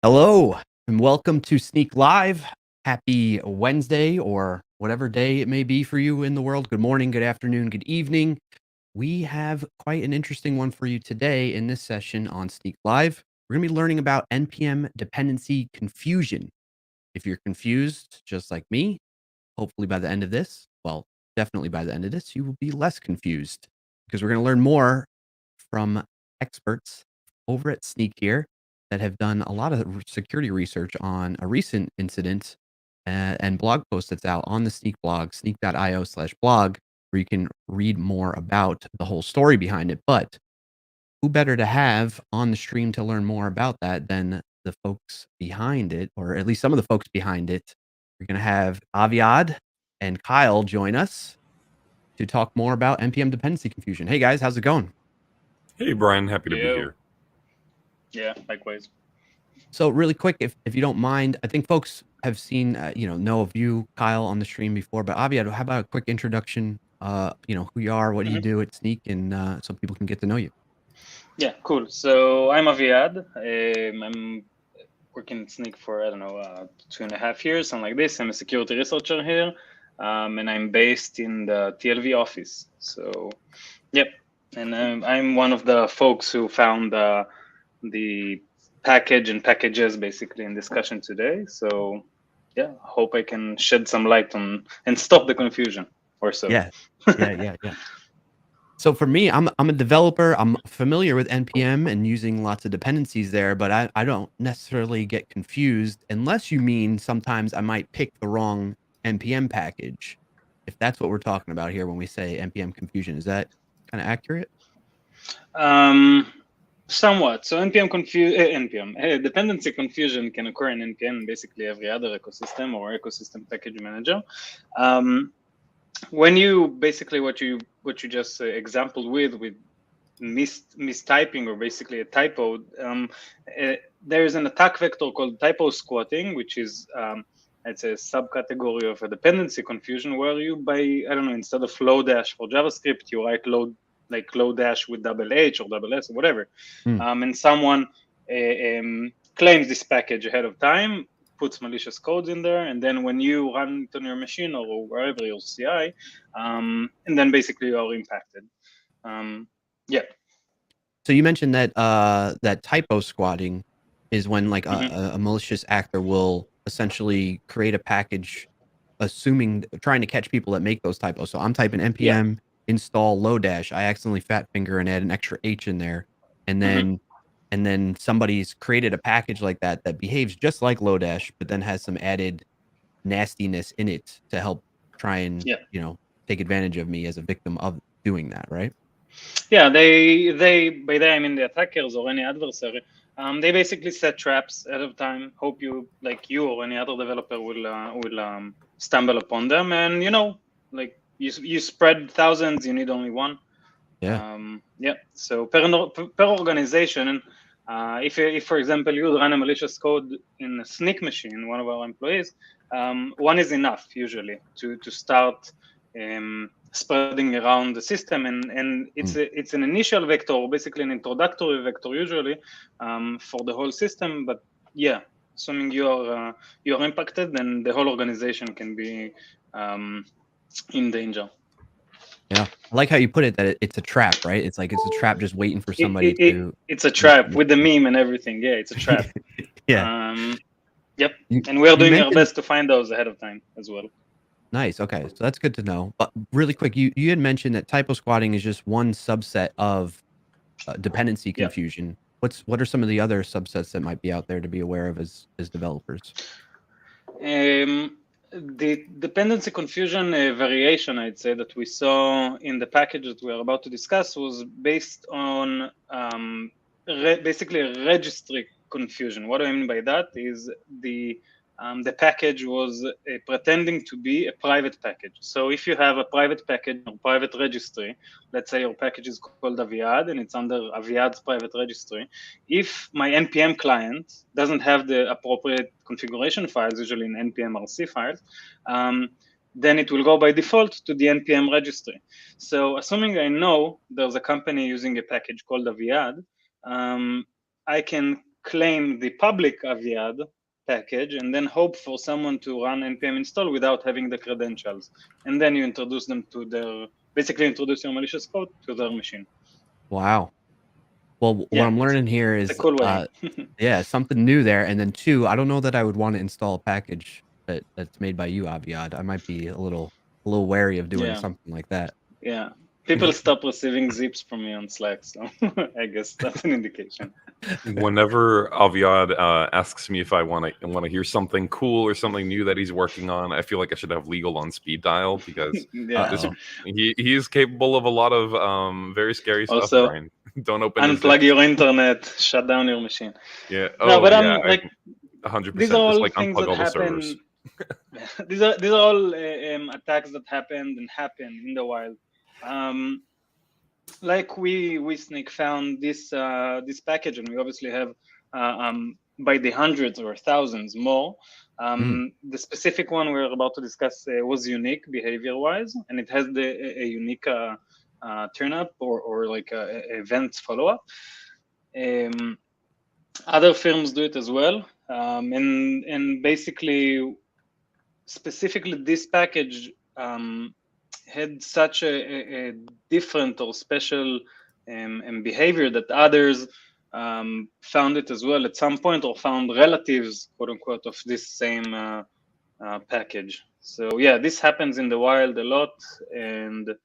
Hello and welcome to Snyk Live. Happy Wednesday or whatever day it may be for you in the world. Good morning, good afternoon, good evening. We have quite an interesting one for you today in this session on Snyk Live. We're going to be learning about NPM Dependency Confusion. If you're confused, just like me, hopefully by the end of this, well, definitely by the end of this, you will be less confused because we're going to learn more from experts over at Snyk here that have done a lot of security research on a recent incident and blog post that's out on the Snyk blog, snyk.io/blog, where you can read more about the whole story behind it. But who better to have on the stream to learn more about that than the folks behind it, or at least some of the folks behind it. We're going to have Aviad and Kyle join us to talk more about NPM dependency confusion. Hey guys, how's it going? Hey Brian, happy to be here. Yeah, likewise. So really quick, if you don't mind, I think folks have seen, know of you, Kyle, on the stream before, but Aviad, how about a quick introduction, who you are, what do you do at Snyk, and so people can get to know you. Yeah, cool. So I'm Aviad. I'm working at Snyk for, 2.5 years, something like this. I'm a security researcher here, and I'm based in the TLV office. So, yep. And I'm one of the folks who found the package and packages basically in discussion today. So, yeah, hope I can shed some light on and stop the confusion or so. Yeah. So for me, I'm a developer. I'm familiar with NPM and using lots of dependencies there, but I don't necessarily get confused unless you mean sometimes I might pick the wrong NPM package. If that's what we're talking about here when we say NPM confusion, is that kind of accurate? Somewhat. So dependency confusion can occur in NPM, basically every other ecosystem or ecosystem package manager. When you basically what you just exampled with mistyping or basically a typo, there is an attack vector called Typo Squatting, which is it's a subcategory of a dependency confusion where you, instead of Lodash for JavaScript, you write Lodash with double H or double S or whatever. And someone claims this package ahead of time, puts malicious codes in there, and then when you run it on your machine or wherever your CI, and then basically you are impacted. Yeah. So you mentioned that that typo squatting is when like a malicious actor will essentially create a package, trying to catch people that make those typos. So I'm typing npm install Lodash. I accidentally fat finger and add an extra H in there, and then somebody's created a package like that that behaves just like Lodash, but then has some added nastiness in it to help try and take advantage of me as a victim of doing that, right? Yeah, they by that I mean the attackers or any adversary. They basically set traps ahead of time. Hope you or any other developer will stumble upon them, and you spread thousands, you need only one. So per organization, if for example you run a malicious code in a Snyk machine, one of our employees, one is enough usually to start spreading around the system, and it's an initial vector, basically an introductory vector usually for the whole system. But yeah, assuming you are impacted, then the whole organization can be in danger. Yeah, I like how you put it, that it's a trap, right? It's like it's a trap just waiting for somebody to... It's a trap with the meme and everything. Yeah, it's a trap. Yep. And we're doing our best to find those ahead of time as well. Nice. Okay, so that's good to know. But really quick, you had mentioned that typo squatting is just one subset of dependency confusion. What are some of the other subsets that might be out there to be aware of as developers? The dependency confusion variation, I'd say, that we saw in the package that we are about to discuss was based on basically a registry confusion. What do I mean by that is the package was pretending to be a private package. So if you have a private package or private registry, let's say your package is called Aviad and it's under Aviad's private registry, if my NPM client doesn't have the appropriate configuration files, usually in NPM RC files, then it will go by default to the NPM registry. So assuming I know there's a company using a package called Aviad, I can claim the public Aviad package and then hope for someone to run npm install without having the credentials, and then you introduce them to basically introduce your malicious code to their machine. Wow. Well, what Yeah, I'm learning here it's is, a cool way. yeah, something new there. And then 2, I don't know that I would want to install a package that's made by you, Aviad. I might be a little wary of doing Yeah. something like that. Yeah, people stop receiving zips from me on Slack, so I guess that's an indication. Whenever Aviad asks me if I want to hear something cool or something new that he's working on, I feel like I should have legal on speed dial, because Yeah. he is capable of a lot of very scary stuff. Also, Brian, don't open his unplug zips. your internet, shut down your machine. Yeah. No, Oh, but yeah. like 100%. these are Just all like things unplug that all the servers. happen. these are all attacks that happened and happen in the wild. Like we Snyk found this package, and we obviously have by the hundreds or thousands more. The specific one we're about to discuss was unique behavior-wise, and it has a unique turn-up or like a event follow-up. Other firms do it as well, and basically, specifically this package had such a different or special behavior that others found it as well at some point, or found relatives, quote unquote, of this same package. So yeah, this happens in the wild a lot, and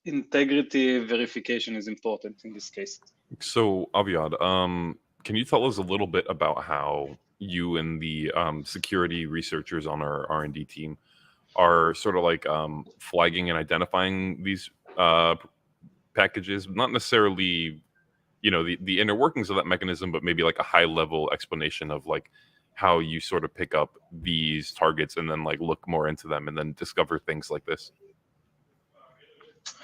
integrity verification is important in this case. So, Aviad, can you tell us a little bit about how you and the security researchers on our R&D team are sort of like flagging and identifying these packages? Not necessarily, the inner workings of that mechanism, but maybe like a high level explanation of like how you sort of pick up these targets and then like look more into them and then discover things like this.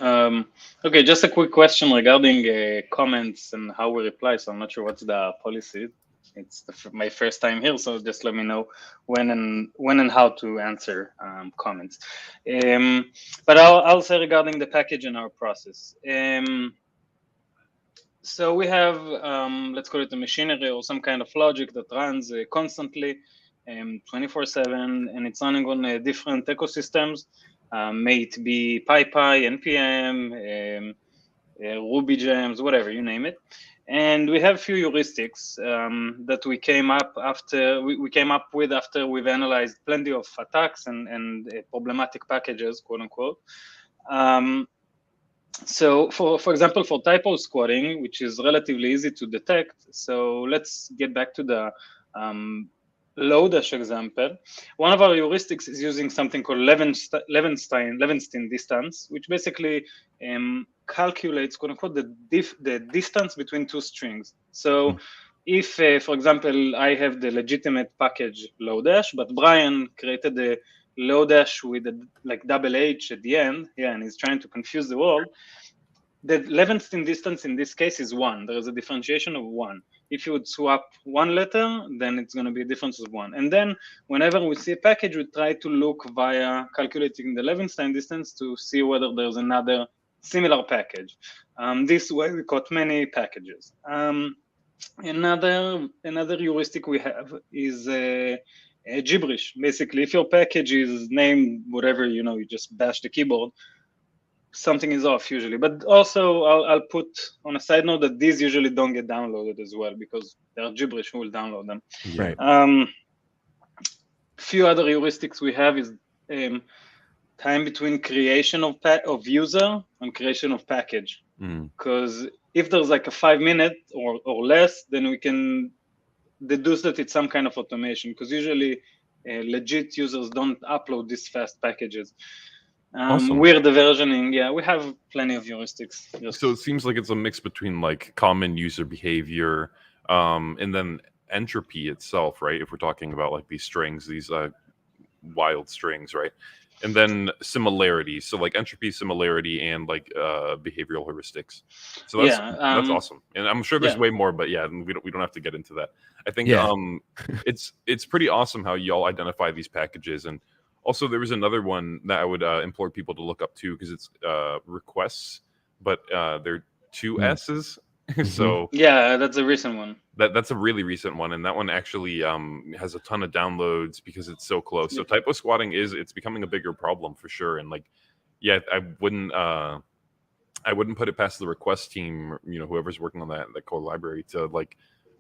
Okay, just a quick question regarding comments and how we reply. So I'm not sure what's the policy. It's my first time here, so just let me know when and how to answer comments. But I'll say regarding the package and our process. So we have, let's call it a machinery or some kind of logic that runs constantly, 24/7, and it's running on different ecosystems. May it be PyPI, NPM, RubyGems, whatever, you name it. And we have a few heuristics that we came up with after we've analyzed plenty of attacks and problematic packages, quote unquote. So for example, for typo squatting, which is relatively easy to detect. So let's get back to the Lodash example. One of our heuristics is using something called Levenshtein distance, which basically calculates, quote unquote, the distance between two strings. So if, for example, I have the legitimate package Lodash, but Brian created the Lodash with like double H at the end, and he's trying to confuse the world, the Levenshtein distance in this case is 1. There is a differentiation of 1. If you would swap one letter, then it's going to be a difference of 1. And then whenever we see a package, we try to look via calculating the Levenshtein distance to see whether there's another similar package. This way we caught many packages. Another heuristic we have is gibberish. Basically, if your package is named whatever, you just bash the keyboard, something is off usually. But also, I'll put on a side note that these usually don't get downloaded as well because they're gibberish. Who will download them? Right. Few other heuristics we have is time between creation of user and creation of package. Because if there's like a 5 minute or less, then we can deduce that it's some kind of automation. Because usually legit users don't upload these fast packages. Awesome. We're the versioning. We have plenty of heuristics. So it seems like it's a mix between like common user behavior and then entropy itself, right? If we're talking about like these strings, these wild strings, right? And then similarities, so like entropy, similarity, and like behavioral heuristics. So that's awesome, and I'm sure there's way more, but we don't have to get into that. I think it's pretty awesome how y'all identify these packages. And also there was another one that I would implore people to look up too, because it's requests, but they're 2 S's. So that's a recent one. That's a really recent one, and that one actually has a ton of downloads because it's so close. So typo squatting it's becoming a bigger problem for sure. And like, yeah, I wouldn't put it past the request team, whoever's working on that core library, to like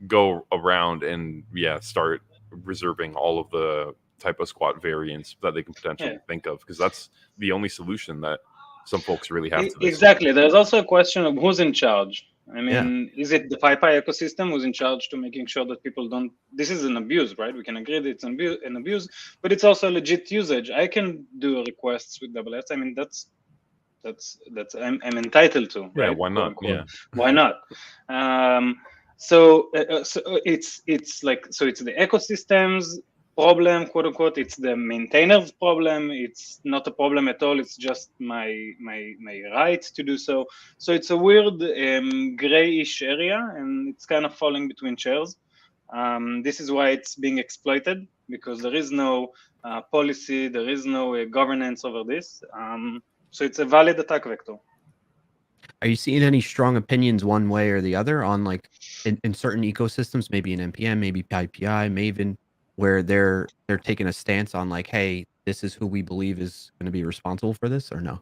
go around and start reserving all of the typo squat variants that they can potentially think of, because that's the only solution that some folks really have to this. Exactly. There's also a question of who's in charge. I mean, is it the PyPI ecosystem who's in charge to making sure that people don't? This is an abuse, right? We can agree that it's an abuse, but it's also legit usage. I can do requests with SS. I mean, that's I'm entitled to, right? Yeah, why not? Yeah, why not? So it's like, so it's the ecosystem's problem, quote unquote. It's the maintainer's problem. It's not a problem at all. It's just my right to do so. So it's a weird grayish area, and it's kind of falling between chairs. This is why it's being exploited, because there is no policy, there is no governance over this. So it's a valid attack vector. Are you seeing any strong opinions one way or the other on, like, in certain ecosystems, maybe in NPM, maybe PyPI, Maven, where they're taking a stance on like, hey, this is who we believe is going to be responsible for this, or no?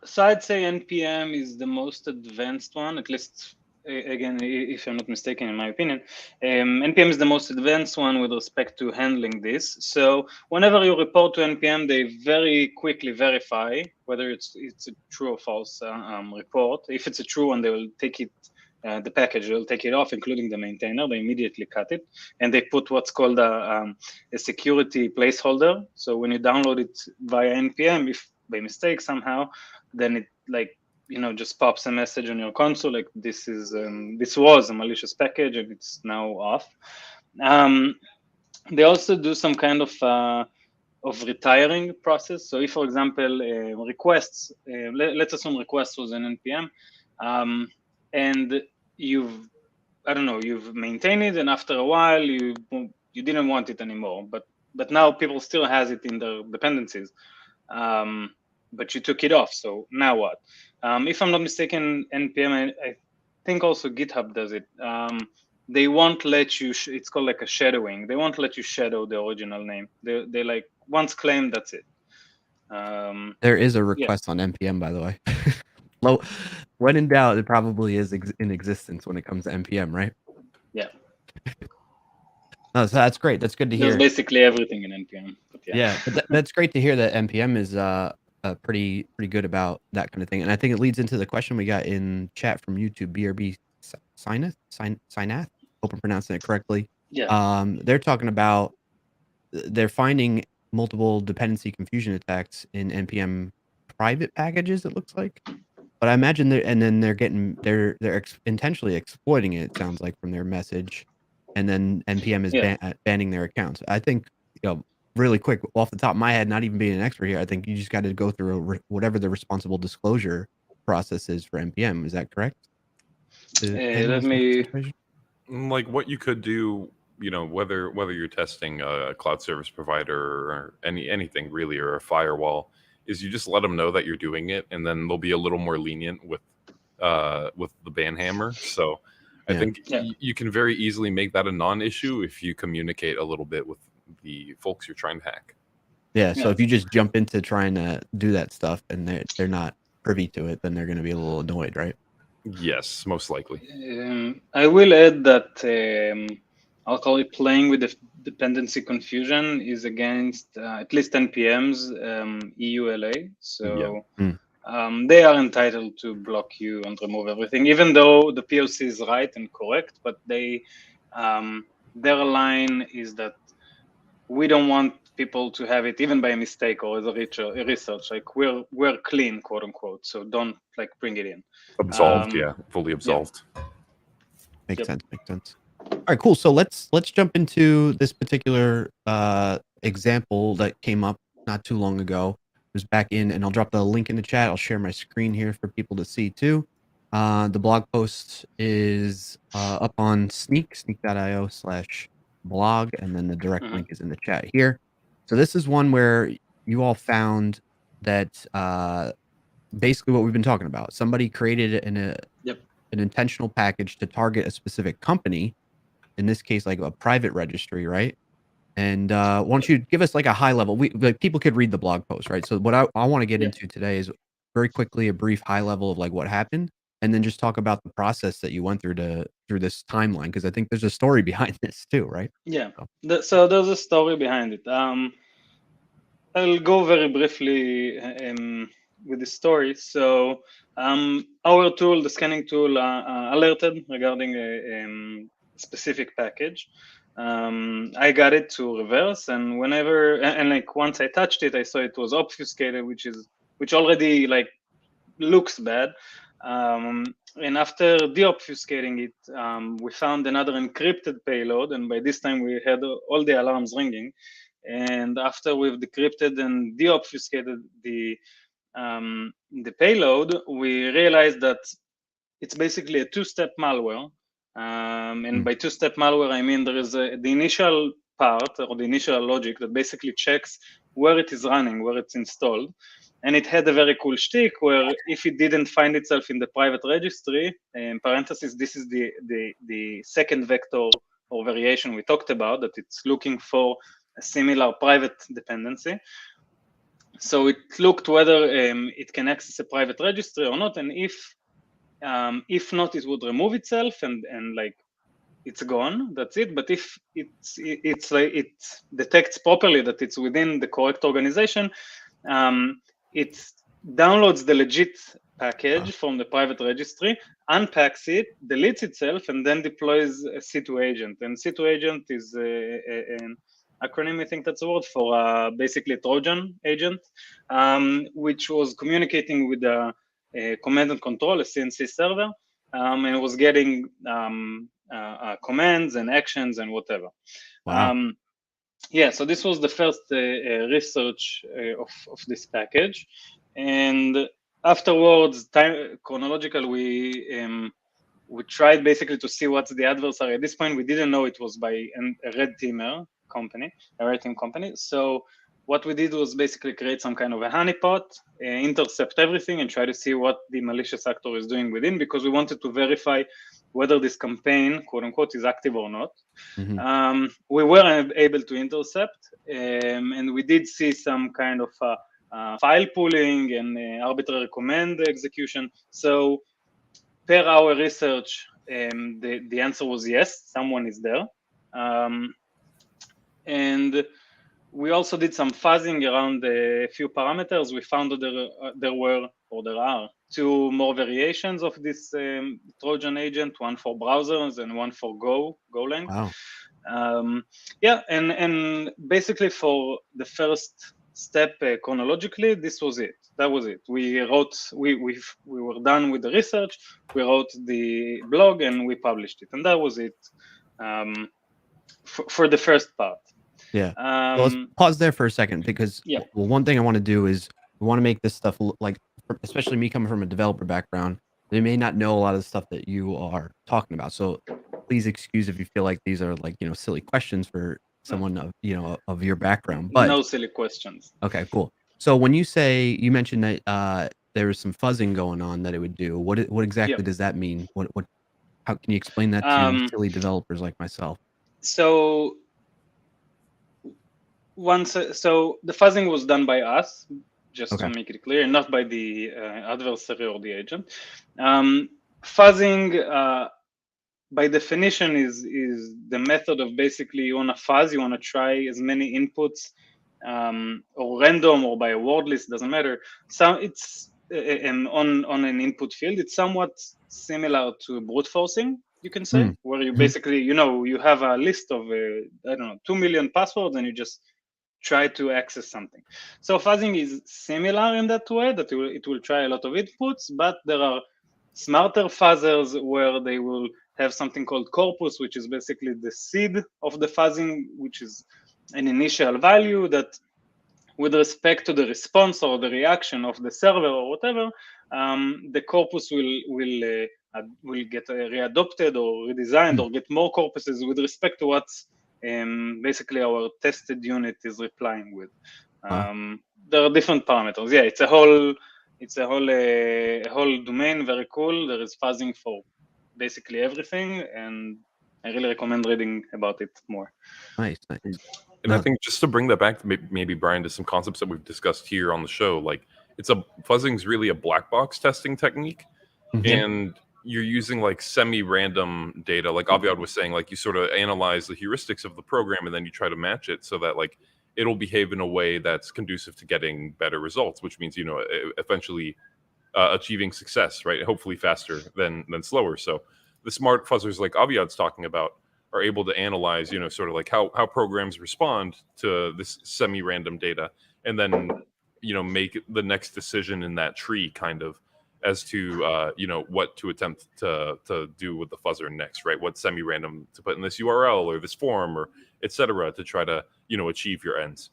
So I'd say NPM is the most advanced one, at least, again, if I'm not mistaken, in my opinion. NPM is the most advanced one with respect to handling this. So whenever you report to NPM, they very quickly verify whether it's a true or false report. If it's a true one, they will take it, the package, they'll take it off, including the maintainer. They immediately cut it, and they put what's called a security placeholder. So when you download it via NPM, if by mistake somehow, then it, like, just pops a message on your console like, this was a malicious package and it's now off. They also do some kind of retiring process. So if, for example, requests, let's assume request was an NPM, and you've maintained it, and after a while you didn't want it anymore, but now people still has it in their dependencies. But you took it off, so now what? If I'm not mistaken, NPM, I think also GitHub does it. They won't let you, it's called like a shadowing. They won't let you shadow the original name. They like, once claimed, that's it. There is a request on NPM, by the way. When in doubt, it probably is in existence when it comes to NPM, right? Yeah. No, so that's great. That's good to hear. There's basically everything in NPM. But but that's great to hear that NPM is pretty good about that kind of thing. And I think it leads into the question we got in chat from YouTube, BRB Synath. Hope I'm pronouncing it correctly. Yeah. They're talking about they're finding multiple dependency confusion attacks in NPM private packages, it looks like. But I imagine they're intentionally exploiting it, it sounds like, from their message. And then NPM is banning their accounts. I think, really quick, off the top of my head, not even being an expert here, I think you just got to go through whatever the responsible disclosure process is for NPM. Is that correct? Let me... Like, what you could do, whether you're testing a cloud service provider or anything really, or a firewall, is you just let them know that you're doing it, and then they'll be a little more lenient with the ban hammer. So I think you can very easily make that a non-issue if you communicate a little bit with the folks you're trying to hack. Yeah, so if you just jump into trying to do that stuff and they're not privy to it, then they're going to be a little annoyed, right? Yes, most likely. I will add that I'll call it playing with the dependency confusion is against at least NPM's EULA. So they are entitled to block you and remove everything, even though the POC is right and correct. But their line is that we don't want people to have it even by mistake or as a research. Like, we're clean, quote unquote. So don't bring it in. Absolved, fully absolved. Makes sense. All right, cool. So let's jump into this particular example that came up not too long ago. It was back in, and I'll drop the link in the chat. I'll share my screen here for people to see too. The blog post is up on snyk.io/blog, and then the direct link is in the chat here. So this is one where you all found that basically what we've been talking about. Somebody created an intentional package to target a specific company, in this case, like a private registry, right? And why don't you give us like a high level? Like people could read the blog post, right? So what I want to get Yeah. into today is very quickly a brief high level of like what happened, and then just talk about the process that you went through through this timeline, because I think there's a story behind this too, right? Yeah. So. So there's a story behind it. I'll go very briefly with the story. So our tool, the scanning tool, alerted regarding a specific package. I got it to reverse, and whenever and like once I touched it, I saw it was obfuscated, which already like looks bad. And after deobfuscating it, we found another encrypted payload, and by this time we had all the alarms ringing. And after we've decrypted and deobfuscated the payload, we realized that it's basically a two-step malware. And by two-step malware, I mean there is the initial part or the initial logic that basically checks where it is running, where it's installed. And it had a very cool shtick where if it didn't find itself in the private registry, in parentheses, this is the second vector or variation we talked about, that it's looking for a similar private dependency. So it looked whether it can access a private registry or not, and if not, it would remove itself and like it's gone. That's it. But if it's like it detects properly that it's within the correct organization, it downloads the legit package from the private registry, unpacks it, deletes itself, and then deploys a C2 agent. And C2 agent is an acronym, I think that's a word, for basically a Trojan agent, which was communicating with a command and control, a CNC server, and was getting commands and actions and whatever. Wow. Yeah, so this was the first research of this package, and afterwards, chronological, we tried basically to see what's the adversary. At this point, we didn't know it was by a red teamer company, a red team company. So what we did was basically create some kind of a honeypot, intercept everything, and try to see what the malicious actor is doing within, because we wanted to verify whether this campaign, quote unquote, is active or not. Mm-hmm. We were able to intercept, and we did see some kind of file pooling and arbitrary command execution. So per our research, the answer was yes, someone is there. And we also did some fuzzing around a few parameters. We found that there are two more variations of this Trojan agent, one for browsers and one for Golang. Wow. Yeah, and basically for the first step chronologically, this was it. That was it. We were done with the research. We wrote the blog and we published it, and that was it for the first part. Yeah. So let's pause there for a second, because well, one thing I want to do is we want to make this stuff like, especially me coming from a developer background, they may not know a lot of the stuff that you are talking about. So please excuse if you feel like these are like, silly questions for someone of, of your background. But no silly questions. Okay, cool. So when you mentioned that there was some fuzzing going on that it would do, what exactly does that mean? How can you explain that to silly developers like myself? So the fuzzing was done by us, just to make it clear, not by the adversary or the agent. Fuzzing, by definition, is the method of basically you want to fuzz, you want to try as many inputs, or random or by a word list, doesn't matter. So it's on an input field. It's somewhat similar to brute forcing, you can say, where you basically, you have a list of, 2 million passwords, and you just try to access something. So fuzzing is similar in that way, that it will try a lot of inputs, but there are smarter fuzzers where they will have something called corpus, which is basically the seed of the fuzzing, which is an initial value that, with respect to the response or the reaction of the server or whatever, the corpus will get readopted or redesigned or get more corpuses with respect to what's basically our tested unit is replying with. There are different parameters. Yeah, it's a whole domain, very cool. There is fuzzing for basically everything, and I really recommend reading about it more. Nice. And I think just to bring that back, maybe Brian, to some concepts that we've discussed here on the show, like fuzzing's really a black box testing technique, and you're using like semi-random data, like Aviad was saying, like you sort of analyze the heuristics of the program and then you try to match it so that like it'll behave in a way that's conducive to getting better results, which means eventually achieving success, right? Hopefully faster than slower. So the smart fuzzers like Aviad's talking about are able to analyze, sort of like how programs respond to this semi-random data, and then, make the next decision in that tree kind of as to, what to attempt to do with the fuzzer next, right? What semi-random to put in this URL or this form or et cetera to try to, achieve your ends.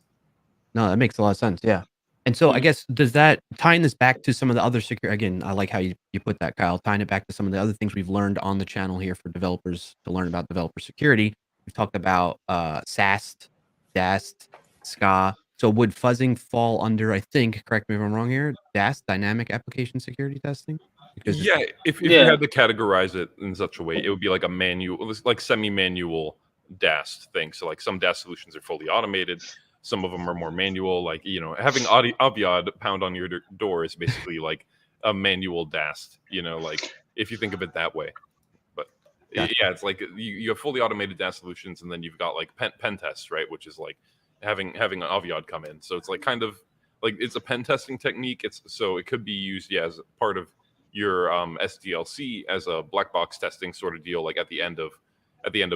No, that makes a lot of sense. Yeah. And so I guess does that tying this back to some of the other again, I like how you put that, Kyle, tying it back to some of the other things we've learned on the channel here for developers to learn about developer security. We've talked about SAST, DAST, SCA. So would fuzzing fall under, I think, correct me if I'm wrong here, DAST, dynamic application security testing? Because if you had to categorize it in such a way, it would be like a manual, like semi-manual DAST thing. So like some DAST solutions are fully automated. Some of them are more manual, like, having Aviad pound on your door is basically like a manual DAST, like if you think of it that way. But yeah, it's like you have fully automated DAST solutions, and then you've got like pen tests, right? Which is like having an Aviad come in. So it's like kind of like it's a pen testing technique. So it could be used as part of your SDLC as a black box testing sort of deal, like at the end of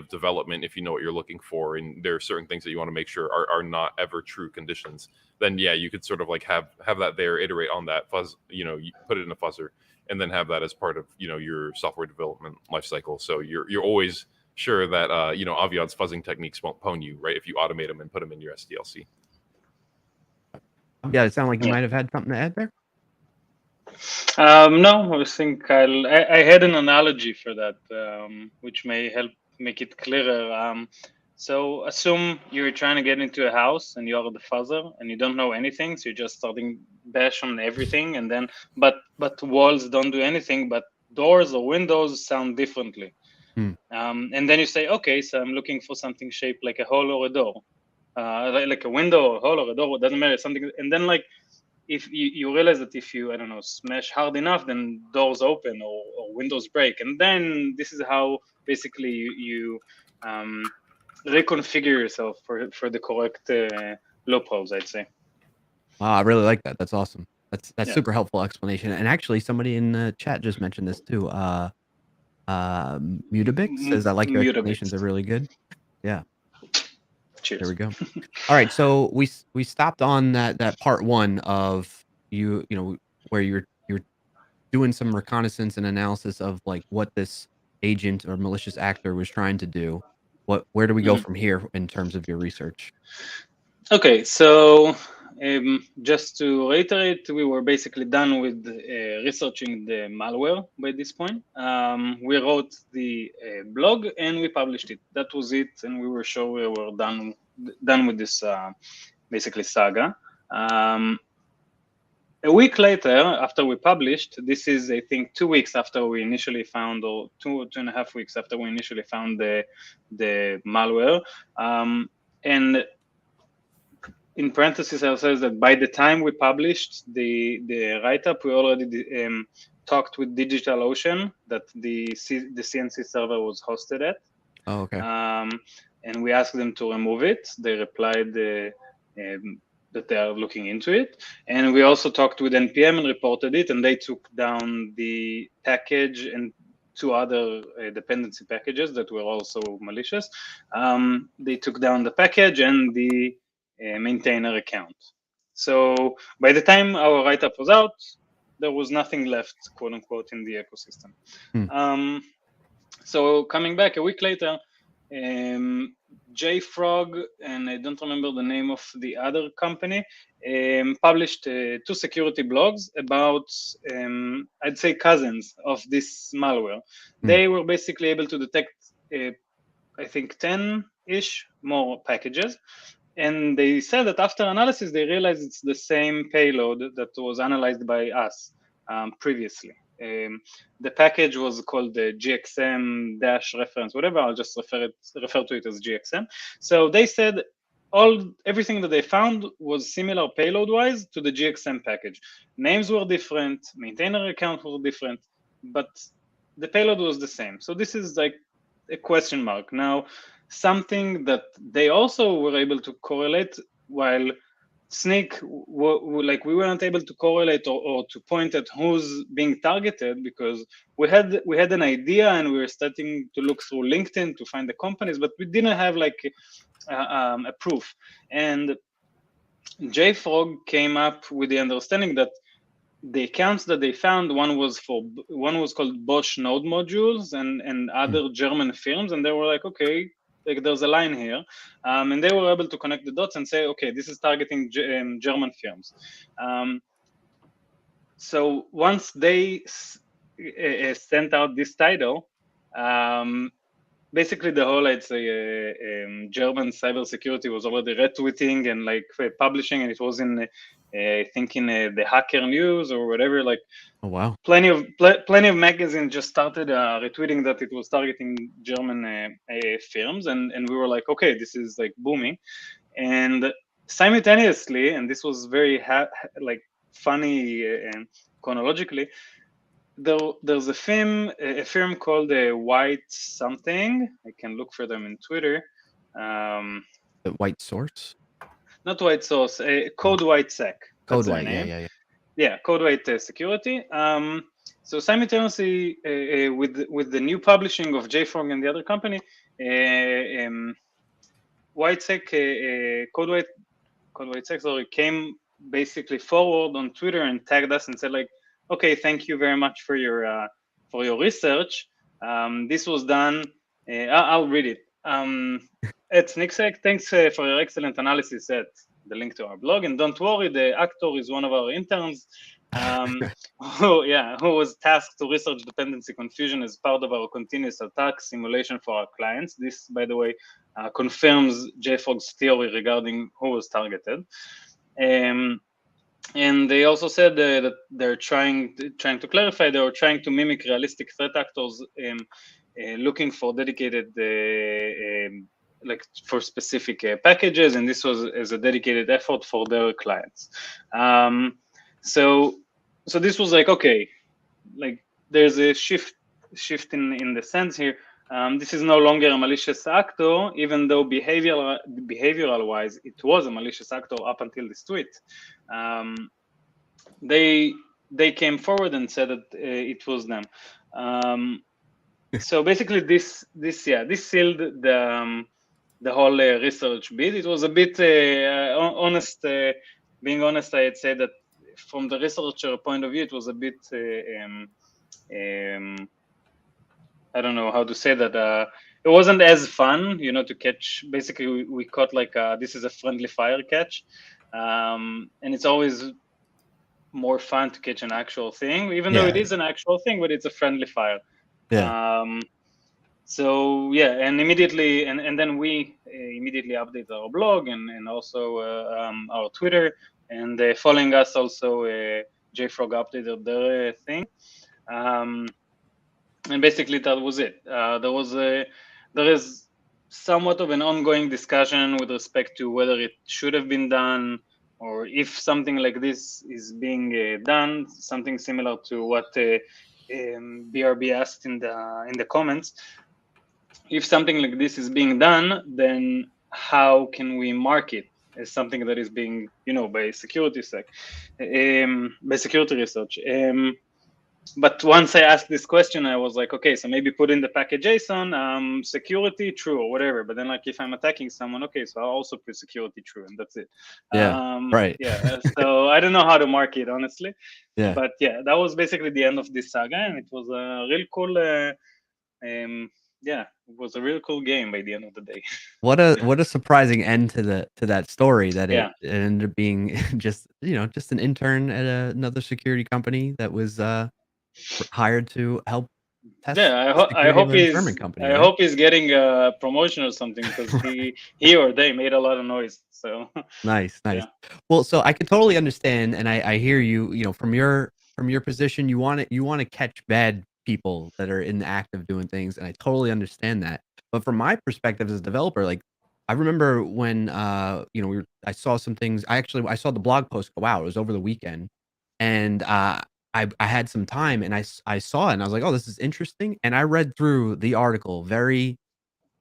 development, if you know what you're looking for, and there are certain things that you want to make sure are not ever true conditions, then yeah, you could sort of like have that there, iterate on that fuzz, you put it in a fuzzer, and then have that as part of your software development lifecycle. So you're always sure that Aviad's fuzzing techniques won't pwn you, right? If you automate them and put them in your SDLC. Yeah, it sounded like you might have had something to add there. No, I think I had an analogy for that, which may help make it clearer. So assume you're trying to get into a house and you're the fuzzer and you don't know anything, so you're just starting bash on everything, and then but walls don't do anything, but doors or windows sound differently. And then you say, okay, so I'm looking for something shaped like a hole or a door, like a window or a hole or a door, it doesn't matter, something. And then like if you realize that if you, I don't know, smash hard enough, then doors open or windows break. And then this is how basically you reconfigure yourself for the correct loopholes, I'd say. Wow, I really like that. That's awesome. That's super helpful explanation. And actually, somebody in the chat just mentioned this too. Mutabix says, I like your explanations, are really good. Yeah. Cheers. There we go. All right, so we stopped on that part one of you know where you're doing some reconnaissance and analysis of like what this agent or malicious actor was trying to do. Where do we go from here in terms of your research? Okay, so just to reiterate, we were basically done with researching the malware by this point. We wrote the blog and we published it. That was it, and we were sure we were done with this basically saga. A week later, after we published, this is, I think, 2 weeks after we initially found, or 2.5 weeks after we initially found the malware. And in parentheses, I'll say that by the time we published the write-up, we already talked with DigitalOcean that the CNC server was hosted at. Oh, okay. And we asked them to remove it. They replied that they are looking into it. And we also talked with NPM and reported it, and they took down the package and 2 other dependency packages that were also malicious. They took down the package and the maintainer account. So by the time our write-up was out, there was nothing left, quote unquote, in the ecosystem. So coming back a week later, JFrog, and I don't remember the name of the other company, published 2 security blogs about, I'd say, cousins of this malware. They were basically able to detect, I think, 10-ish more packages. And they said that after analysis, they realized it's the same payload that was analyzed by us previously. The package was called the GXM dash reference, whatever. I'll just refer to it as GXM. So they said everything that they found was similar payload wise to the GXM package. Names were different, maintainer account were different, but the payload was the same. So this is like a question mark. Now, something that they also were able to correlate, while Snyk, like we weren't able to correlate or to point at who's being targeted, because we had an idea and we were starting to look through LinkedIn to find the companies, but we didn't have like a proof. And JFrog came up with the understanding that the accounts that they found, one was called Bosch Node Modules and other German firms, and they were like, okay, like there's a line here, and they were able to connect the dots and say, okay, this is targeting German firms. So once they sent out this title, basically the whole, I'd say, German cybersecurity was already retweeting and like publishing, and it was in, I think, in the Hacker News or whatever. Like, oh wow, plenty of magazines just started retweeting that it was targeting German firms, and we were like, okay, this is like booming. And simultaneously, and this was very like funny chronologically, there's a firm called White something. I can look for them in Twitter. the white source, not White Source, Code White Sec. Code White, yeah, Code White Security. So simultaneously with the new publishing of JFrog and the other company, Code White Sec, came basically forward on Twitter and tagged us and said like, okay, thank you very much for your research. This was done. I'll read it. At Snyk, thanks for your excellent analysis at the link to our blog. And don't worry, the actor is one of our interns who was tasked to research dependency confusion as part of our continuous attack simulation for our clients. This, by the way, confirms JFrog's theory regarding who was targeted. And they also said that they're trying to clarify, they were trying to mimic realistic threat actors, looking for dedicated, like for specific packages, and this was as a dedicated effort for their clients. So this was like, okay, like there's a shift in the sense here. This is no longer a malicious actor, even though behavioral wise it was a malicious actor up until this tweet. They came forward and said that it was them. So basically, this sealed the whole research bit. It was a bit honest. Being honest, I'd say that from the researcher point of view, it was a bit. I don't know how to say that. It wasn't as fun, to catch. Basically, we caught like this is a friendly fire catch, and it's always more fun to catch an actual thing, even though it is an actual thing, but it's a friendly fire. So and immediately, and then we immediately update our blog and also our Twitter, and following us also JFrog updated their thing. And basically that was it. There is somewhat of an ongoing discussion with respect to whether it should have been done, or if something like this is being done, something similar to what BRB asked in the comments. If something like this is being done, then how can we mark it as something that is being, by security by security research? But once I asked this question, I was like, okay, so maybe put in the package JSON, security true or whatever. But then, like, if I'm attacking someone, okay, so I'll also put security true, and that's it. Right. So I don't know how to mark it, honestly. Yeah. But yeah, that was basically the end of this saga, and it was a real cool. It was a real cool game by the end of the day. What a surprising end to that story, that it ended up being just an intern at another security company that was hired to help test. I hope he's getting a promotion or something, because he or they made a lot of noise. So nice. Well, so I can totally understand, and I hear you. From your from your position, you want to catch bad people that are in the act of doing things, and I totally understand that. But from my perspective as a developer, like I remember when I saw some things. I saw the blog post go out. It was over the weekend, and I had some time, and I saw it, and I was like, oh, this is interesting, and I read through the article very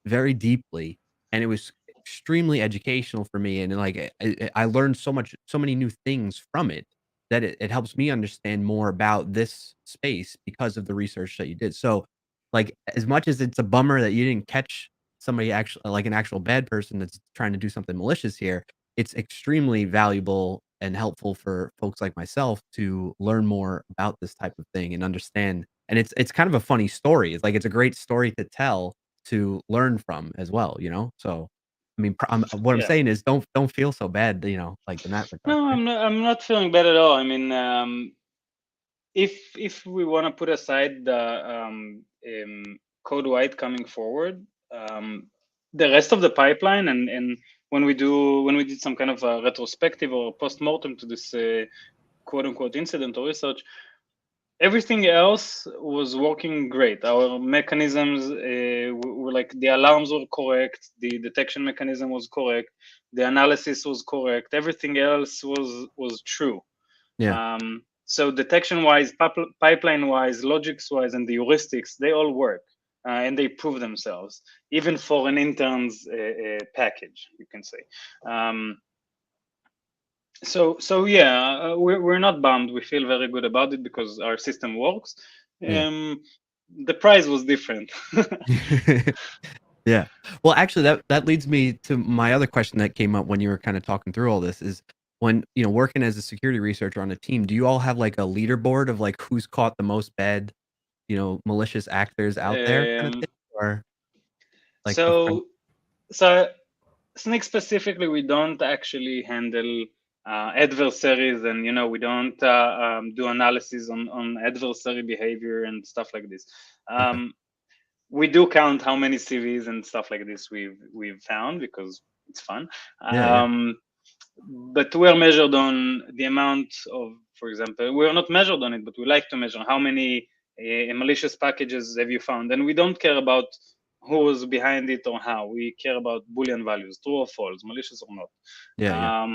deeply, and it was extremely educational for me, and like I learned so many new things from it that it helps me understand more about this space because of the research that you did. So, like as much as it's a bummer that you didn't catch somebody actually like an actual bad person that's trying to do something malicious here, it's extremely valuable and helpful for folks like myself to learn more about this type of thing and understand. And it's kind of a funny story. It's like it's a great story to tell to learn from as well, you know? So, I mean, what I'm Yeah. saying is don't feel so bad, like in that regard. No, I'm not feeling bad at all. I mean, if we want to put aside the code white coming forward, the rest of the pipeline and when we did some kind of a retrospective or post-mortem to this quote unquote incident or research, everything else was working great. Our mechanisms were like the alarms were correct, the detection mechanism was correct, the analysis was correct, everything else was true. Yeah. So detection-wise, pipeline-wise, logics-wise, and the heuristics, they all work. And they prove themselves, even for an intern's package, you can say. So yeah, we're not bummed. We feel very good about it because our system works. Yeah. The price was different. Yeah. Well, actually, that leads me to my other question that came up when you were kind of talking through all this is when, working as a security researcher on a team, do you all have like a leaderboard of like who's caught the most bad, malicious actors out there kind of um, thing? Or like a friend? so Snyk specifically, we don't actually handle adversaries, and we don't do analysis on adversary behavior and stuff like this. Okay. We do count how many CVs and stuff like this we've found because it's fun. Yeah. But we're measured on the amount of, for example, we're not measured on it, but we like to measure how many malicious packages have you found, and we don't care about who was behind it or how. We care about Boolean values, true or false, malicious or not. Yeah.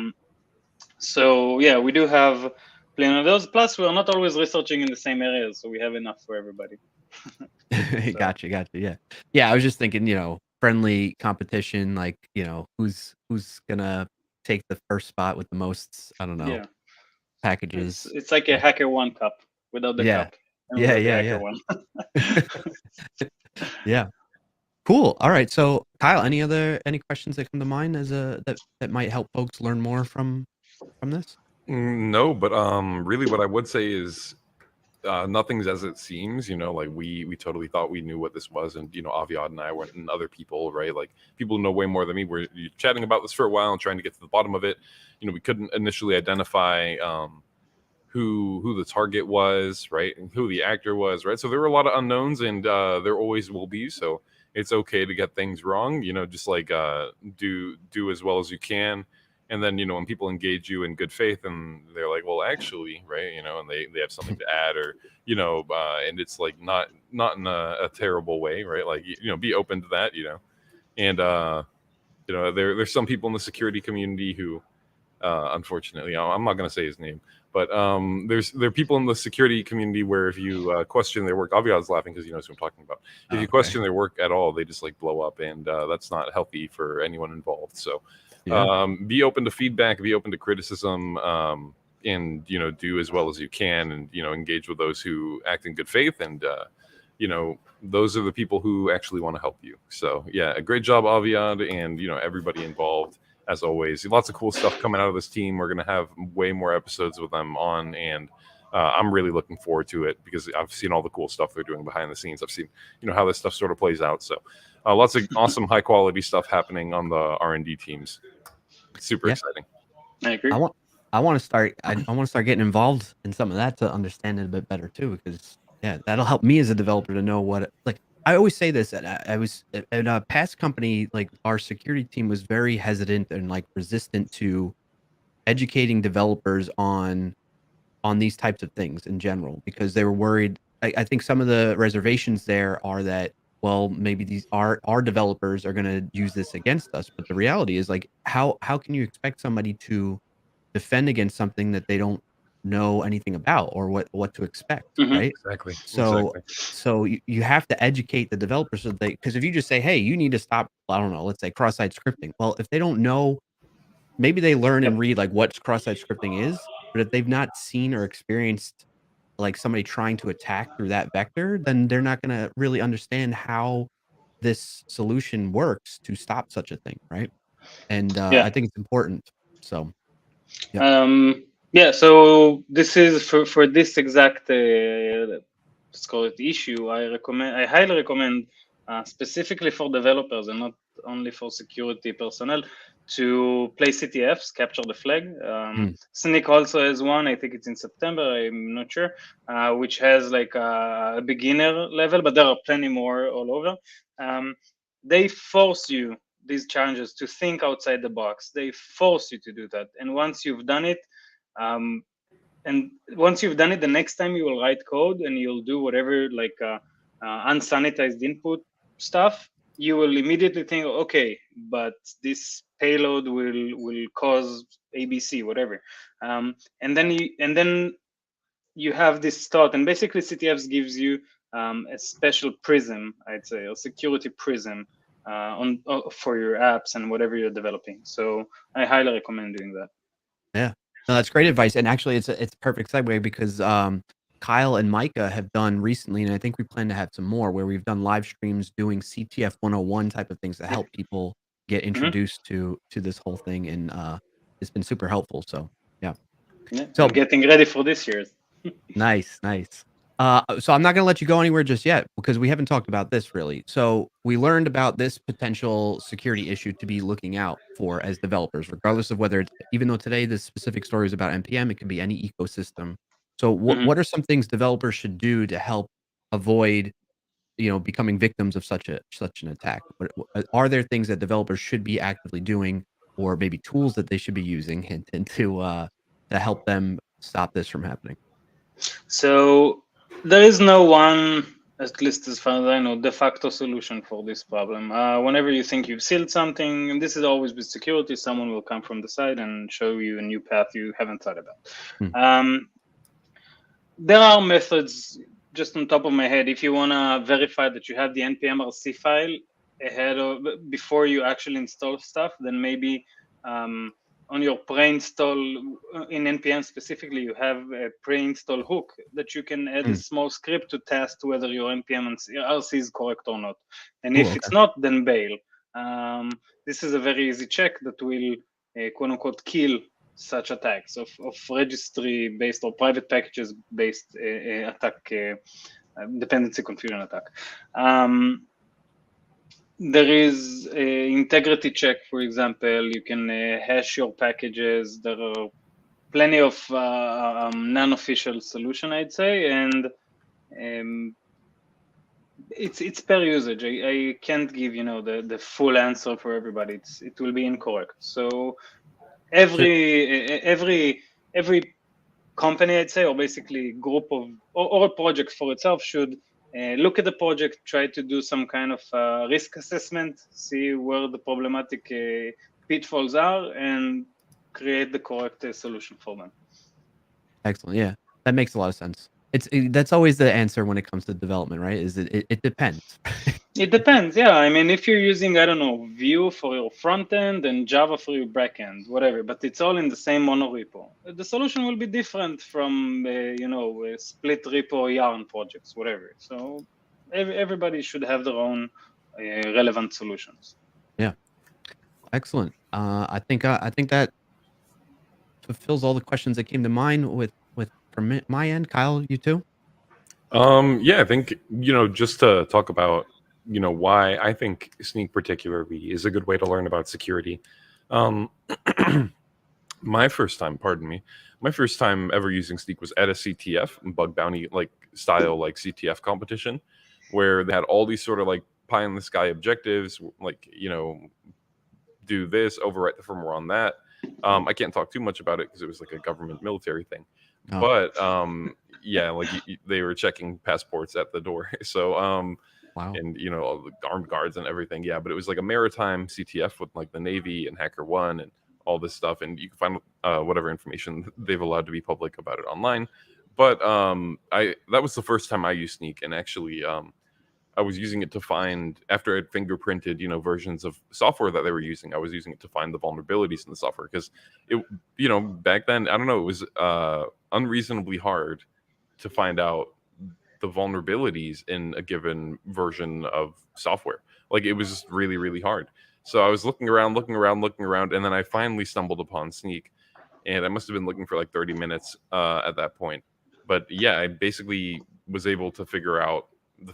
So yeah, we do have plenty of those. Plus, we're not always researching in the same areas, so we have enough for everybody. So. Gotcha. Yeah. Yeah. I was just thinking, friendly competition, like, who's gonna take the first spot with the most, I don't know, Yeah, packages. it's like a HackerOne cup without the Yeah. cup and Yeah. without the Yeah. HackerOne. Yeah. Cool. All right. So Kyle, any questions that come to mind that might help folks learn more from this? No, but really, what I would say is nothing's as it seems. Like we totally thought we knew what this was, and Aviad and I went, and other people, right? Like people know way more than me. We're chatting about this for a while and trying to get to the bottom of it. We couldn't initially identify who the target was, right, and who the actor was, right. So there were a lot of unknowns, and there always will be. So it's okay to get things wrong. Just like do as well as you can. And then, when people engage you in good faith and they're like, well, actually, right, and they have something to add, or, and it's like not in a terrible way, right? Like, be open to that, and, there's some people in the security community who, unfortunately, I'm not going to say his name, but there are people in the security community where if you question their work, Aviad's laughing because he knows who I'm talking about. If you question their work at all, they just like blow up, and that's not healthy for anyone involved. So be open to feedback, be open to criticism, and do as well as you can, and engage with those who act in good faith, and those are the people who actually want to help you. So yeah, a great job, Aviad, and everybody involved. As always, lots of cool stuff coming out of this team. We're going to have way more episodes with them on, and I'm really looking forward to it because I've seen all the cool stuff they're doing behind the scenes. I've seen, how this stuff sort of plays out. So lots of awesome, high quality stuff happening on the R&D teams. It's super exciting. I agree. I want to start. I want to start getting involved in some of that to understand it a bit better too, because that'll help me as a developer to know what like. I always say this. I was at a past company, like our security team was very hesitant and like resistant to educating developers on on these types of things in general, because they were worried. I think some of the reservations there are that, well, maybe these our developers are going to use this against us. But the reality is, like, how can you expect somebody to defend against something that they don't know anything about, or what to expect, Mhm. right? Exactly. So you have to educate the developers, so because if you just say, hey, you need to stop, I don't know, let's say cross-site scripting. Well, if they don't know, maybe they learn and Yep. read like what cross-site scripting is, but if they've not seen or experienced like somebody trying to attack through that vector, then they're not going to really understand how this solution works to stop such a thing, right? And Yeah. I think it's important. So, yeah. Yeah. So this is for this exact let's call it issue. I highly recommend, specifically for developers and not only for security personnel, to play CTFs, capture the flag. Mm. Snyk also has one. I think it's in September. I'm not sure. Which has like a beginner level, but there are plenty more all over. They force you, these challenges, to think outside the box. They force you to do that, and once you've done it, the next time you will write code and you'll do whatever, like unsanitized input stuff, you will immediately think, okay, but this payload will cause ABC, whatever, and then you have this thought, and basically CTFs gives you a special prism, I'd say, a security prism for your apps and whatever you're developing. So I highly recommend doing that. Yeah. No, that's great advice. And actually it's a perfect segue because Kyle and Micah have done recently, and I think we plan to have some more where we've done live streams doing CTF 101 type of things to help people get Mhm. introduced to this whole thing. And it's been super helpful. So yeah. Yeah, I'm So getting ready for this year. nice, nice. So I'm not going to let you go anywhere just yet because we haven't talked about this really. So we learned about this potential security issue to be looking out for as developers, regardless of whether it's, even though today this specific story is about NPM, it can be any ecosystem. So what are some things developers should do to help avoid, becoming victims of such an attack? Are there things that developers should be actively doing, or maybe tools that they should be using and to help them stop this from happening? So there is no one, at least as far as I know, de facto solution for this problem. Whenever you think you've sealed something, and this is always with security, someone will come from the side and show you a new path you haven't thought about. There are methods, just on top of my head. If you want to verify that you have the npm rc file before you actually install stuff, then maybe on your pre-install in npm specifically, you have a pre-install hook that you can add a small script to test whether your npm rc is correct or not. And if it's not, then bail. This is a very easy check that will quote unquote kill such attacks of registry based or private packages based attack, dependency confusion attack. There is a integrity check, for example. You can hash your packages. There are plenty of non-official solution, I'd say, and it's per usage. I can't give the full answer for everybody. It will be incorrect. So every company, I'd say, or basically group of or a project for itself should look at the project, try to do some kind of risk assessment, see where the problematic pitfalls are, and create the correct solution for them. Excellent. Yeah, that makes a lot of sense. That's always the answer when it comes to development, right? Is it depends. It depends, yeah. I mean, if you're using, I don't know, Vue for your front end and Java for your back end, whatever, but it's all in the same monorepo, the solution will be different from, split repo Yarn projects, whatever. So everybody should have their own relevant solutions. Yeah, excellent. I think that fulfills all the questions that came to mind from my end. Kyle, you too? Yeah, I think, just to talk about, why I think Snyk particularly is a good way to learn about security. My first time ever using Snyk was at a CTF, bug bounty style CTF competition, where they had all these sort of pie in the sky objectives, do this, overwrite the firmware on that. I can't talk too much about it because it was like a government military thing. Oh. But yeah, like they were checking passports at the door. So Wow. and you know, all the armed guards and everything. Yeah, but it was like a maritime CTF with like the Navy and HackerOne and all this stuff, and you can find whatever information they've allowed to be public about it online. But that was the first time I used Snyk, and actually I was using it to find, after I'd fingerprinted, you know, versions of software that they were using, I was using it to find the vulnerabilities in the software, because it, you know, back then, I don't know, it was unreasonably hard to find out the vulnerabilities in a given version of software. Like, it was just really, really hard. So I was looking around, and then I finally stumbled upon Snyk, and I must have been looking for like 30 minutes at that point. But yeah, I basically was able to figure out the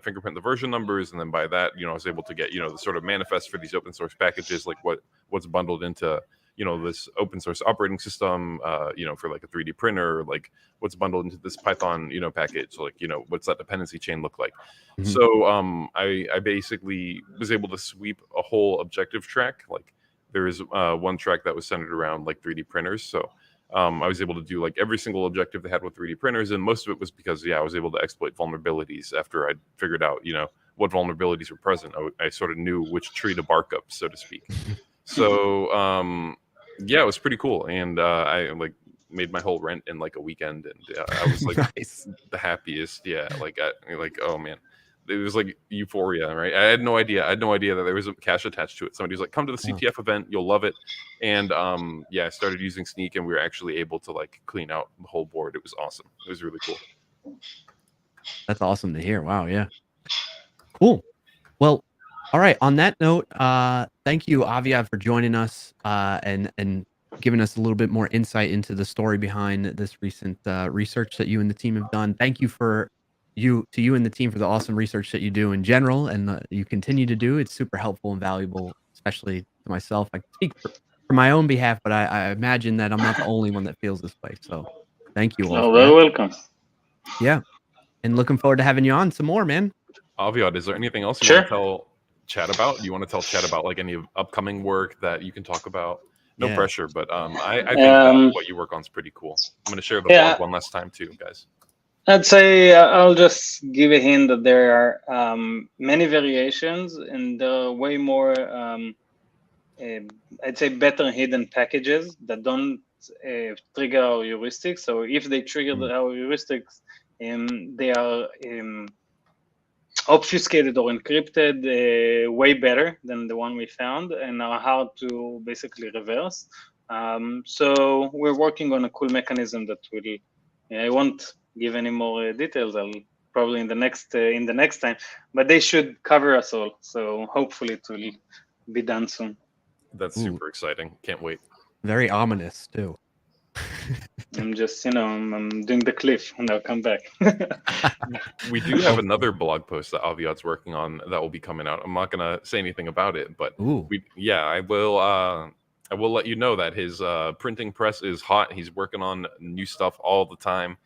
fingerprint the version numbers, and then by that, you know, I was able to get, you know, the sort of manifest for these open source packages, like what's bundled into, you know, this open source operating system, you know, for like a 3D printer, like what's bundled into this Python, you know, package, like, you know, what's that dependency chain look like. Mhm. So I basically was able to sweep a whole objective track. Like, there is one track that was centered around like 3D printers. So I was able to do like every single objective they had with 3D printers, and most of it was because, yeah, I was able to exploit vulnerabilities after I'd figured out, you know, what vulnerabilities were present. I sort of knew which tree to bark up, so to speak. So yeah, it was pretty cool, and I like made my whole rent in like a weekend, and I was like Nice. the happiest. Yeah, like oh man. It was like euphoria, right? I had no idea. That there was a cache attached to it. Somebody was like, "Come to the CTF event, you'll love it." And yeah, I started using Snyk, and we were actually able to like clean out the whole board. It was awesome. It was really cool. That's awesome to hear. Wow. Yeah. Cool. Well, all right. On that note, thank you, Aviad, for joining us and giving us a little bit more insight into the story behind this recent research that you and the team have done. Thank you to you and the team for the awesome research that you do in general, and you continue to do. It's super helpful and valuable, especially to myself. I can speak for my own behalf, but I imagine that I'm not the only one that feels this way. So thank you all Oh, for very that. welcome. Yeah. And looking forward to having you on some more, man. Aviad, is there anything else you Sure. want to tell Chad about? Do you want to tell Chad about like any upcoming work that you can talk about? No Yeah. pressure, but I think that what you work on is pretty cool. I'm going to share the blog one last time too, guys. I'd say I'll just give a hint that there are many variations, and there are way more, I'd say, better hidden packages that don't trigger our heuristics. So if they trigger our heuristics, they are obfuscated or encrypted way better than the one we found, and are hard to basically reverse. So we're working on a cool mechanism that will, I won't give any more details. I'll probably in the next time, but they should cover us all. So hopefully it will be done soon. That's super exciting. Can't wait. Very ominous too. I'm just, I'm doing the cliff, and I'll come back. We do have another blog post that Aviad's working on that will be coming out. I'm not gonna say anything about it, but I will let you know that his printing press is hot. He's working on new stuff all the time,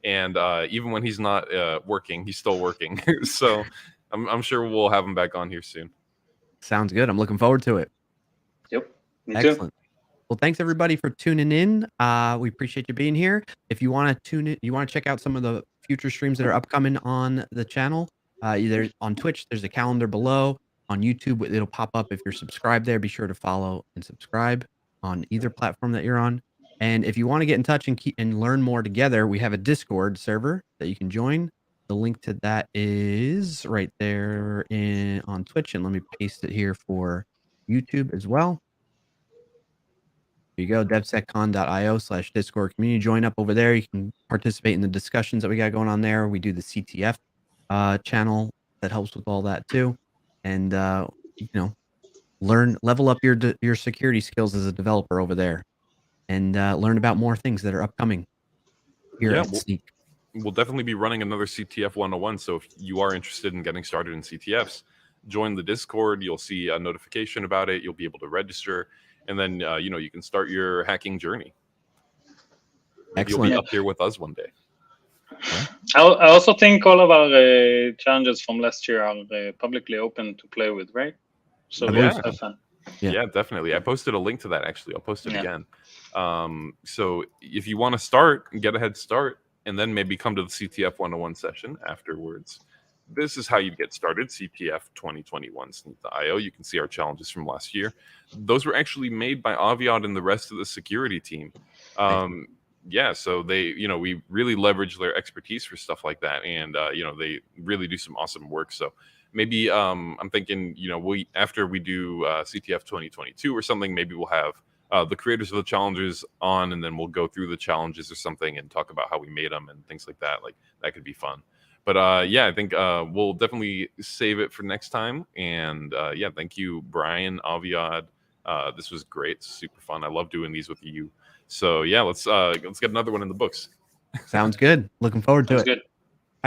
and even when he's not working, he's still working. So I'm sure we'll have him back on here soon. Sounds good. I'm looking forward to it. Yep. Me Excellent. too. Well, thanks everybody for tuning in. We appreciate you being here. If you want to tune in, you want to check out some of the future streams that are upcoming on the channel, either on Twitch, there's a calendar below. On YouTube, it'll pop up if you're subscribed there. Be sure to follow and subscribe on either platform that you're on. And if you want to get in touch and learn more together, we have a Discord server that you can join. The link to that is right there on Twitch, and let me paste it here for YouTube as well. There you go, devseccon.io/Discord community. Join up over there. You can participate in the discussions that we got going on there. We do the CTF channel that helps with all that too. And, level up your security skills as a developer over there, and learn about more things that are upcoming here at Snyk. We'll definitely be running another CTF 101. So if you are interested in getting started in CTFs, join the Discord. You'll see a notification about it. You'll be able to register. And then, you can start your hacking journey. Maybe Excellent. You'll be up here with us one day. I also think all of our challenges from last year are publicly open to play with, right? So have fun. Yeah, definitely. I posted a link to that actually. I'll post it Yeah. again. So if you want to start, get a head start, and then maybe come to the CTF 101 session afterwards. This is how you get started. CTF 2021 Snyk.io. You can see our challenges from last year. Those were actually made by Aviad and the rest of the security team. Yeah, so they, we really leverage their expertise for stuff like that, and they really do some awesome work. So maybe I'm thinking, after we do CTF 2022 or something, maybe we'll have the creators of the challenges on, and then we'll go through the challenges or something and talk about how we made them and things like that. Like that could be fun. But yeah, I think we'll definitely save it for next time. And yeah, thank you, Brian, Aviad. This was great, super fun. I love doing these with you. So yeah, let's get another one in the books. Sounds good. Looking forward to Sounds it. good. All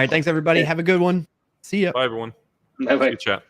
right, thanks everybody. Yeah. Have a good one. See ya. Bye everyone. Bye bye. Good chat.